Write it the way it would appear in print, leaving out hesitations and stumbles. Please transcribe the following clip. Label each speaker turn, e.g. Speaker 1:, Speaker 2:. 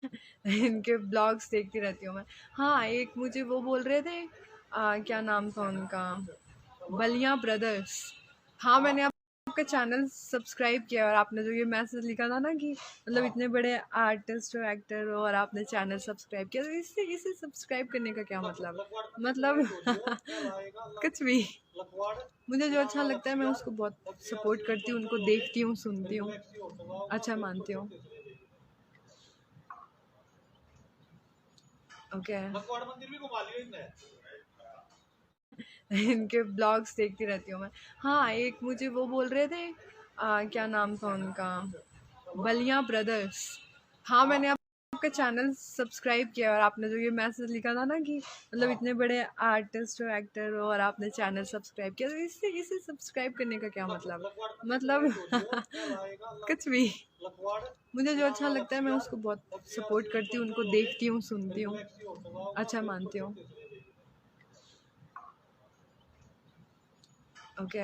Speaker 1: इनके ब्लॉग्स देखती रहती हूँ मैं। हाँ, एक मुझे वो बोल रहे थे, क्या नाम था उनका, बलिया ब्रदर्स। हाँ, मैंने आपका चैनल सब्सक्राइब किया और आपने जो ये मैसेज लिखा था ना कि मतलब इतने बड़े आर्टिस्ट हो, एक्टर हो और आपने चैनल सब्सक्राइब किया, तो इससे इसे सब्सक्राइब करने का क्या मतलब कुछ भी। मुझे जो अच्छा लगता है मैं उसको बहुत सपोर्ट करती हूँ, उनको देखती हूँ, सुनती हूँ, अच्छा मानती हूँ। ओके। इनके ब्लॉग्स देखती रहती हूँ मैं। हाँ, एक मुझे वो बोल रहे थे, क्या नाम था उनका, बलिया ब्रदर्स। हाँ, मैंने आपका चैनल सब्सक्राइब किया और आपने जो ये मैसेज लिखा था ना कि मतलब इतने बड़े आर्टिस्ट हो, एक्टर हो और आपने चैनल सब्सक्राइब किया, तो इससे इसे सब्सक्राइब करने का क्या मतलब कुछ भी। मुझे जो अच्छा लगता है मैं उसको बहुत सपोर्ट करती हूँ, उनको देखती हूँ, सुनती हूँ, अच्छा मानती हूँ। ओके।